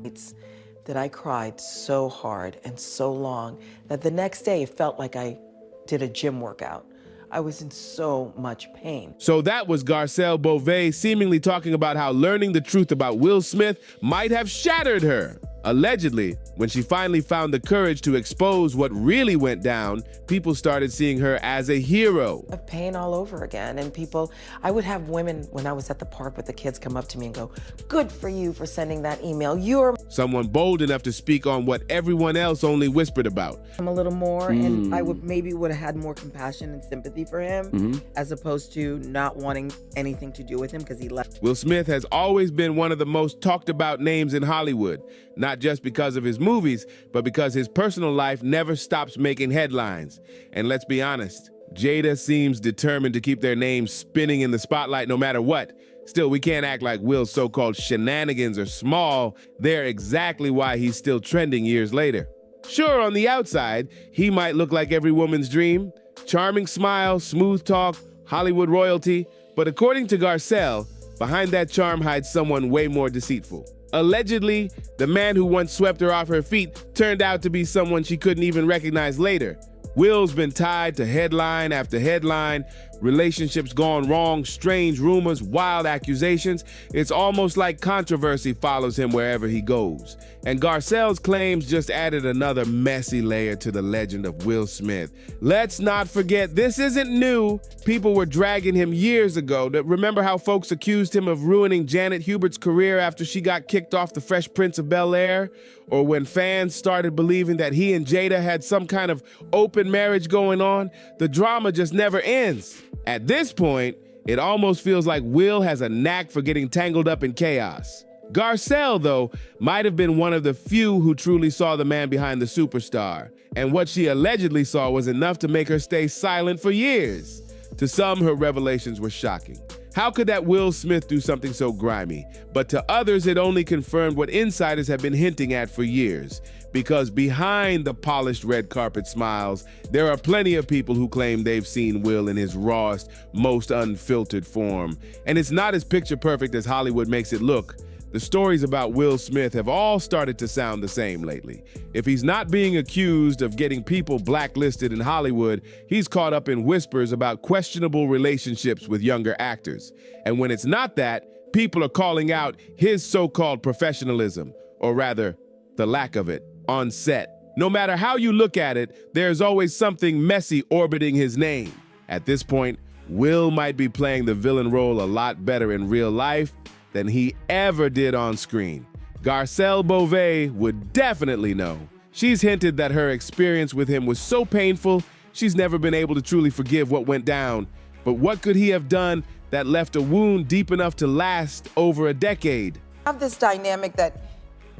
It's that I cried so hard and so long that the next day it felt like I did a gym workout. I was in so much pain. So that was Garcelle Beauvais seemingly talking about how learning the truth about Will Smith might have shattered her. Allegedly, when she finally found the courage to expose what really went down, people started seeing her as a hero. Of pain all over again. And people, I would have women when I was at the park with the kids come up to me and go, "Good for you for sending that email. You're..." Someone bold enough to speak on what everyone else only whispered about. I'm a little more, and I would have had more compassion and sympathy for him, as opposed to not wanting anything to do with him because he left. Will Smith has always been one of the most talked about names in Hollywood, not just because of his movies, but because his personal life never stops making headlines. And let's be honest, Jada seems determined to keep their names spinning in the spotlight no matter what. Still, we can't act like Will's so-called shenanigans are small. They're exactly why he's still trending years later. Sure, on the outside, he might look like every woman's dream. Charming smile, smooth talk, Hollywood royalty. But according to Garcelle, behind that charm hides someone way more deceitful. Allegedly, the man who once swept her off her feet turned out to be someone she couldn't even recognize later. Will's been tied to headline after headline, relationships gone wrong, strange rumors, wild accusations. It's almost like controversy follows him wherever he goes. And Garcelle's claims just added another messy layer to the legend of Will Smith. Let's not forget, this isn't new. People were dragging him years ago. Remember how folks accused him of ruining Janet Hubert's career after she got kicked off The Fresh Prince of Bel-Air? Or when fans started believing that he and Jada had some kind of open marriage going on? The drama just never ends. At this point, it almost feels like Will has a knack for getting tangled up in chaos. Garcelle, though, might have been one of the few who truly saw the man behind the superstar. And what she allegedly saw was enough to make her stay silent for years. To some, her revelations were shocking. How could that Will Smith do something so grimy? But to others, it only confirmed what insiders have been hinting at for years. Because behind the polished red carpet smiles, there are plenty of people who claim they've seen Will in his rawest, most unfiltered form. And it's not as picture perfect as Hollywood makes it look. The stories about Will Smith have all started to sound the same lately. If he's not being accused of getting people blacklisted in Hollywood, he's caught up in whispers about questionable relationships with younger actors. And when it's not that, people are calling out his so-called professionalism, or rather, the lack of it, on set. No matter how you look at it, there's always something messy orbiting his name. At this point, Will might be playing the villain role a lot better in real life than he ever did on screen. Garcelle Beauvais would definitely know. She's hinted that her experience with him was so painful, she's never been able to truly forgive what went down. But what could he have done that left a wound deep enough to last over a decade? I have this dynamic that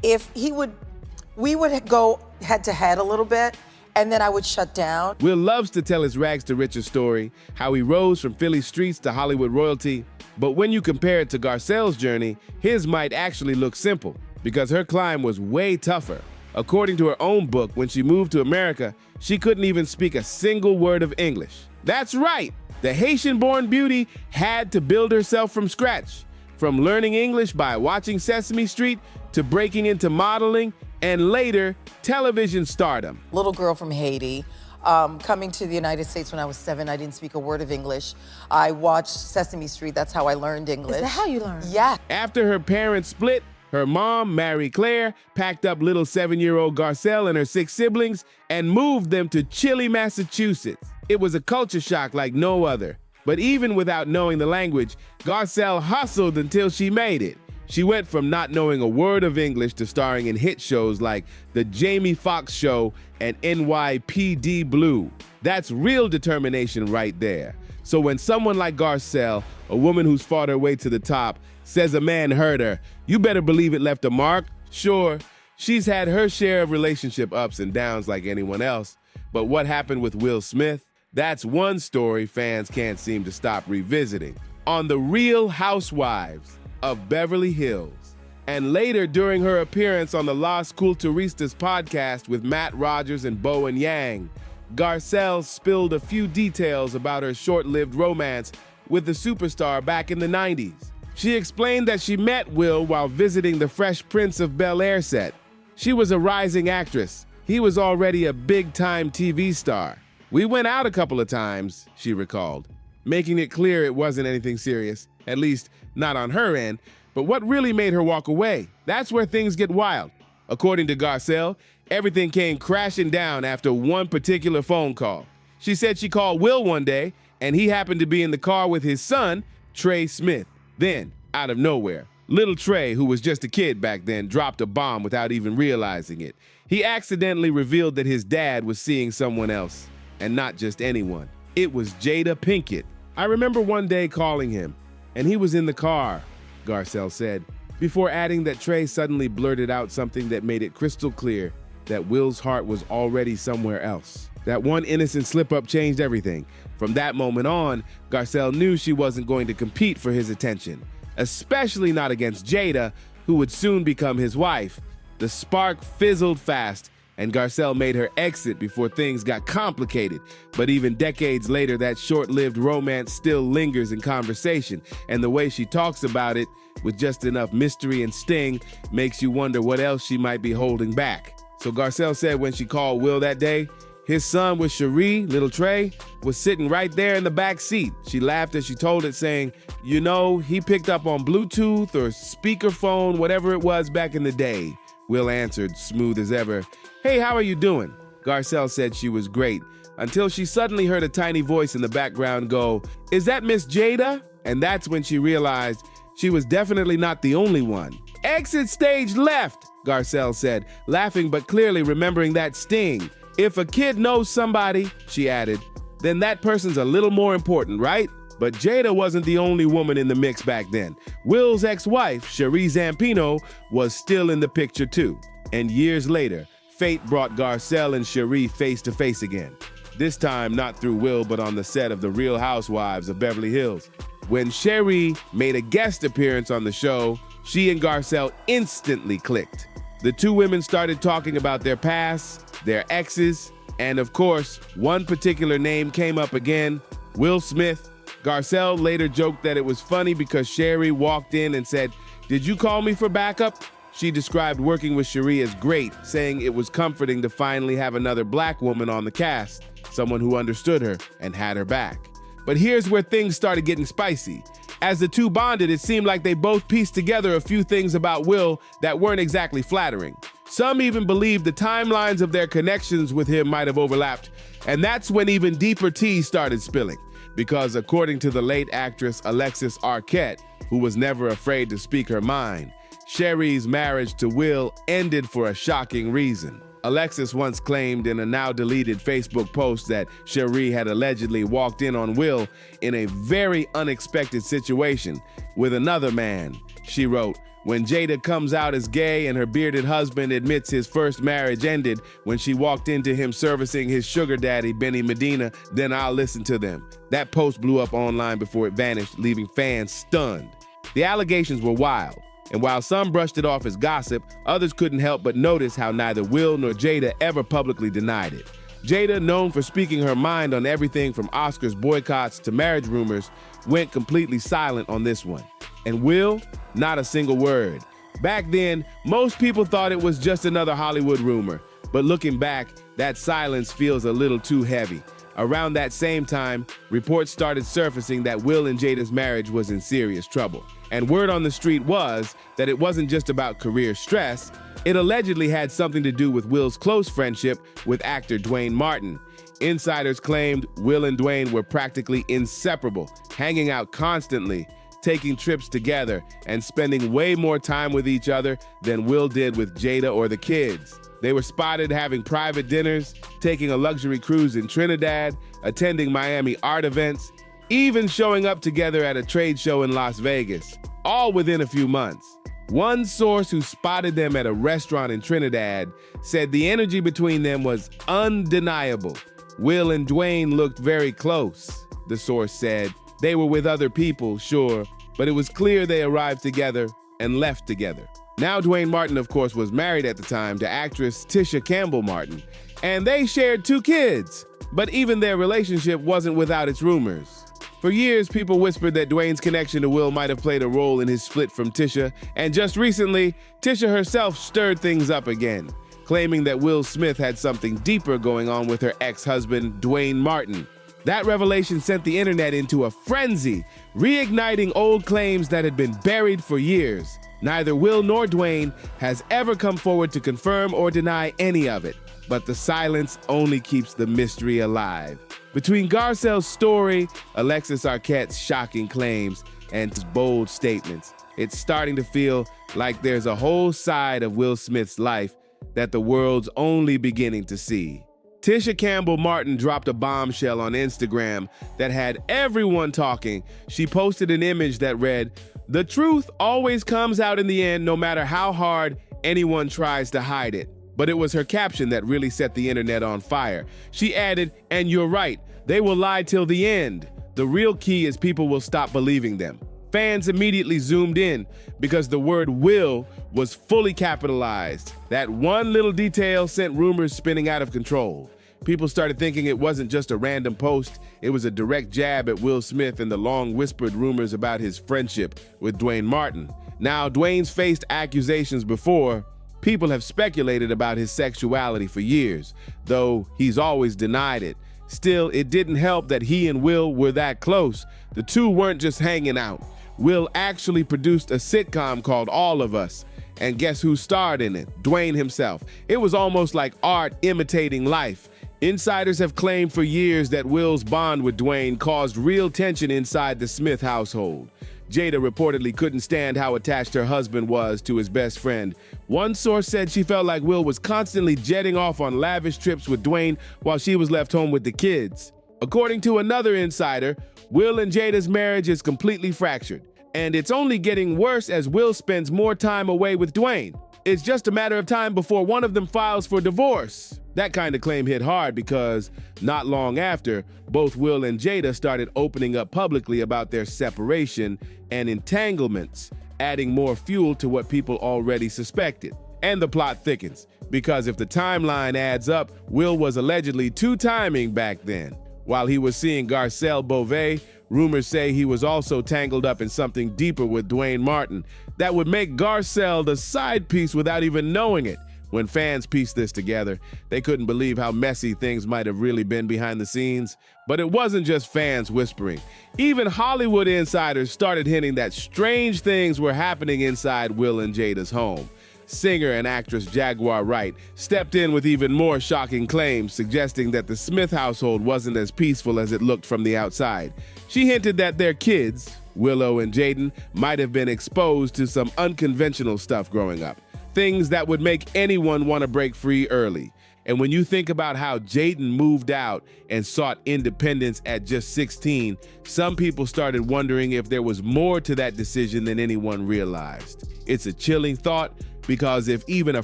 we would go head to head a little bit, and then I would shut down. Will loves to tell his rags to riches story, how he rose from Philly streets to Hollywood royalty. But when you compare it to Garcelle's journey, his might actually look simple, because her climb was way tougher. According to her own book, when she moved to America, she couldn't even speak a single word of English. That's right, the Haitian-born beauty had to build herself from scratch. From learning English by watching Sesame Street to breaking into modeling and later television stardom. Little girl from Haiti, coming to the United States when I was 7. I didn't speak a word of English. I watched Sesame Street. That's how I learned English. Is that how you learned? Yeah. After her parents split, her mom, Marie Claire, packed up little 7-year-old Garcelle and her 6 siblings and moved them to Chile, Massachusetts. It was a culture shock like no other. But even without knowing the language, Garcelle hustled until she made it. She went from not knowing a word of English to starring in hit shows like The Jamie Foxx Show and NYPD Blue. That's real determination right there. So when someone like Garcelle, a woman who's fought her way to the top, says a man hurt her, you better believe it left a mark. Sure, she's had her share of relationship ups and downs like anyone else. But what happened with Will Smith? That's one story fans can't seem to stop revisiting. On The Real Housewives of Beverly Hills. And later during her appearance on the Las Culturistas podcast with Matt Rogers and Bowen Yang, Garcelle spilled a few details about her short-lived romance with the superstar back in the 90s. She explained that she met Will while visiting the Fresh Prince of Bel-Air set. She was a rising actress. He was already a big-time TV star. We went out a couple of times, she recalled, making it clear it wasn't anything serious, at least not on her end. But what really made her walk away? That's where things get wild. According to Garcelle, everything came crashing down after one particular phone call. She said she called Will one day, and he happened to be in the car with his son, Trey Smith. Then, out of nowhere, little Trey, who was just a kid back then, dropped a bomb without even realizing it. He accidentally revealed that his dad was seeing someone else, and not just anyone. It was Jada Pinkett. I remember one day calling him, and he was in the car, Garcelle said, before adding that Trey suddenly blurted out something that made it crystal clear that Will's heart was already somewhere else. That one innocent slip-up changed everything. From that moment on, Garcelle knew she wasn't going to compete for his attention, especially not against Jada, who would soon become his wife. The spark fizzled fast, and Garcelle made her exit before things got complicated. But even decades later, that short-lived romance still lingers in conversation, and the way she talks about it, with just enough mystery and sting, makes you wonder what else she might be holding back. So Garcelle said when she called Will that day, his son with Sheree, little Trey, was sitting right there in the back seat. She laughed as she told it, saying, "You know, he picked up on Bluetooth or speakerphone, whatever it was back in the day." Will answered, smooth as ever, "Hey, how are you doing?" Garcelle said she was great, until she suddenly heard a tiny voice in the background go, "Is that Miss Jada?" And that's when she realized she was definitely not the only one. "Exit stage left," Garcelle said, laughing but clearly remembering that sting. "If a kid knows somebody," she added, "then that person's a little more important, right?" But Jada wasn't the only woman in the mix back then. Will's ex-wife, Sheree Zampino, was still in the picture too. And years later, fate brought Garcelle and Sheree face to face again. This time not through Will, but on the set of The Real Housewives of Beverly Hills. When Sheree made a guest appearance on the show, she and Garcelle instantly clicked. The two women started talking about their past, their exes, and of course, one particular name came up again, Will Smith. Garcelle later joked that it was funny because Sheree walked in and said, "Did you call me for backup?" She described working with Sheree as great, saying it was comforting to finally have another black woman on the cast, someone who understood her and had her back. But here's where things started getting spicy. As the two bonded, it seemed like they both pieced together a few things about Will that weren't exactly flattering. Some even believed the timelines of their connections with him might have overlapped, and that's when even deeper tea started spilling. Because according to the late actress Alexis Arquette, who was never afraid to speak her mind, Sheree's marriage to Will ended for a shocking reason. Alexis once claimed in a now-deleted Facebook post that Sheree had allegedly walked in on Will in a very unexpected situation with another man. She wrote, "When Jada comes out as gay and her bearded husband admits his first marriage ended when she walked into him servicing his sugar daddy, Benny Medina, then I'll listen to them." That post blew up online before it vanished, leaving fans stunned. The allegations were wild. And while some brushed it off as gossip, others couldn't help but notice how neither Will nor Jada ever publicly denied it. Jada, known for speaking her mind on everything from Oscars boycotts to marriage rumors, went completely silent on this one. And Will, not a single word. Back then, most people thought it was just another Hollywood rumor. But looking back, that silence feels a little too heavy. Around that same time, reports started surfacing that Will and Jada's marriage was in serious trouble. And word on the street was that it wasn't just about career stress. It allegedly had something to do with Will's close friendship with actor Dwayne Martin. Insiders claimed Will and Dwayne were practically inseparable, hanging out constantly, taking trips together, and spending way more time with each other than Will did with Jada or the kids. They were spotted having private dinners, taking a luxury cruise in Trinidad, attending Miami art events, even showing up together at a trade show in Las Vegas, all within a few months. One source who spotted them at a restaurant in Trinidad said the energy between them was undeniable. Will and Dwayne looked very close, the source said. They were with other people, sure, but it was clear they arrived together and left together. Now Dwayne Martin, of course, was married at the time to actress Tisha Campbell Martin, and they shared 2 kids. But even their relationship wasn't without its rumors. For years, people whispered that Dwayne's connection to Will might have played a role in his split from Tisha, and just recently, Tisha herself stirred things up again, claiming that Will Smith had something deeper going on with her ex-husband, Dwayne Martin. That revelation sent the internet into a frenzy, reigniting old claims that had been buried for years. Neither Will nor Dwayne has ever come forward to confirm or deny any of it, but the silence only keeps the mystery alive. Between Garcelle's story, Alexis Arquette's shocking claims, and his bold statements, it's starting to feel like there's a whole side of Will Smith's life that the world's only beginning to see. Tisha Campbell Martin dropped a bombshell on Instagram that had everyone talking. She posted an image that read, "The truth always comes out in the end, no matter how hard anyone tries to hide it." But it was her caption that really set the internet on fire. She added, "And you're right, they will lie till the end. The real key is people will stop believing them." Fans immediately zoomed in because the word "will" was fully capitalized. That one little detail sent rumors spinning out of control. People started thinking it wasn't just a random post, it was a direct jab at Will Smith and the long whispered rumors about his friendship with Dwayne Martin. Now, Dwayne's faced accusations before. People have speculated about his sexuality for years, though he's always denied it. Still, it didn't help that he and Will were that close. The two weren't just hanging out. Will actually produced a sitcom called All of Us. And guess who starred in it? Dwayne himself. It was almost like art imitating life. Insiders have claimed for years that Will's bond with Dwayne caused real tension inside the Smith household. Jada reportedly couldn't stand how attached her husband was to his best friend. One source said she felt like Will was constantly jetting off on lavish trips with Dwayne while she was left home with the kids. According to another insider, Will and Jada's marriage is completely fractured, and it's only getting worse as Will spends more time away with Dwayne. It's just a matter of time before one of them files for divorce. That kind of claim hit hard because not long after, both Will and Jada started opening up publicly about their separation and entanglements, adding more fuel to what people already suspected. And the plot thickens, because if the timeline adds up, Will was allegedly two-timing back then. While he was seeing Garcelle Beauvais, rumors say he was also tangled up in something deeper with Dwayne Martin that would make Garcelle the side piece without even knowing it. When fans pieced this together, they couldn't believe how messy things might have really been behind the scenes. But it wasn't just fans whispering. Even Hollywood insiders started hinting that strange things were happening inside Will and Jada's home. Singer and actress Jaguar Wright stepped in with even more shocking claims, suggesting that the Smith household wasn't as peaceful as it looked from the outside. She hinted that their kids, Willow and Jaden, might have been exposed to some unconventional stuff growing up. Things that would make anyone want to break free early. And when you think about how Jaden moved out and sought independence at just 16, some people started wondering if there was more to that decision than anyone realized. It's a chilling thought, because if even a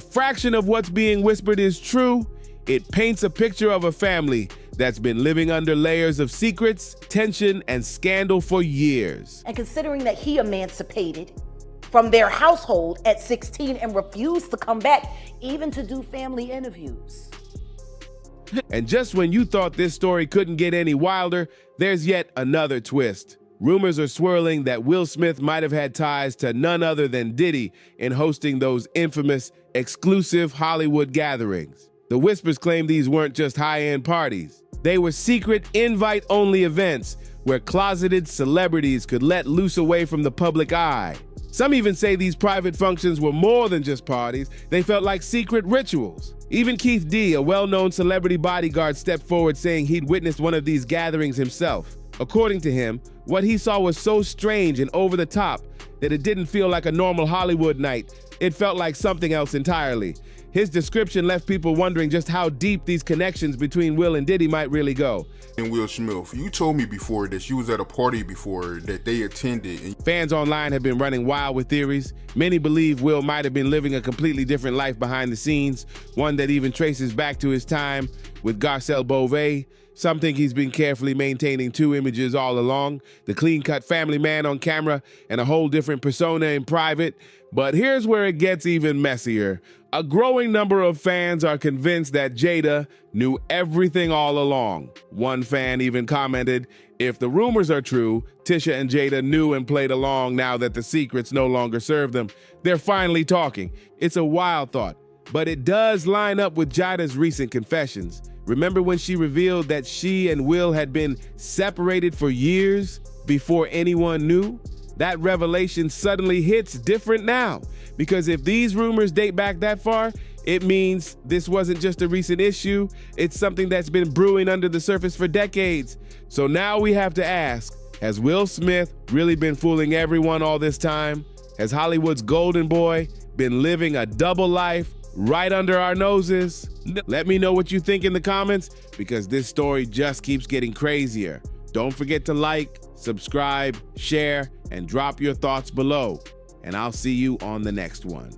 fraction of what's being whispered is true, it paints a picture of a family that's been living under layers of secrets, tension, and scandal for years. And considering that he emancipated from their household at 16 and refused to come back even to do family interviews. And just when you thought this story couldn't get any wilder, there's yet another twist. Rumors are swirling that Will Smith might have had ties to none other than Diddy in hosting those infamous exclusive Hollywood gatherings. The whispers claim these weren't just high-end parties. They were secret invite-only events where closeted celebrities could let loose away from the public eye. Some even say these private functions were more than just parties. They felt like secret rituals. Even Keith D, a well-known celebrity bodyguard, stepped forward saying he'd witnessed one of these gatherings himself. According to him, what he saw was so strange and over the top that it didn't feel like a normal Hollywood night. It felt like something else entirely. His description left people wondering just how deep these connections between Will and Diddy might really go. And Will Smith, you told me before that you was at a party before that they attended. Fans online have been running wild with theories. Many believe Will might have been living a completely different life behind the scenes, one that even traces back to his time with Garcelle Beauvais. Some think he's been carefully maintaining two images all along, the clean-cut family man on camera and a whole different persona in private. But here's where it gets even messier. A growing number of fans are convinced that Jada knew everything all along. One fan even commented, if the rumors are true, Tisha and Jada knew and played along now that the secrets no longer serve them. They're finally talking. It's a wild thought, but it does line up with Jada's recent confessions. Remember when she revealed that she and Will had been separated for years before anyone knew? That revelation suddenly hits different now, because if these rumors date back that far, it means this wasn't just a recent issue, it's something that's been brewing under the surface for decades. So now we have to ask, has Will Smith really been fooling everyone all this time? Has Hollywood's golden boy been living a double life right under our noses? Let me know what you think in the comments, because this story just keeps getting crazier. Don't forget to like, subscribe, share, and drop your thoughts below. And I'll see you on the next one.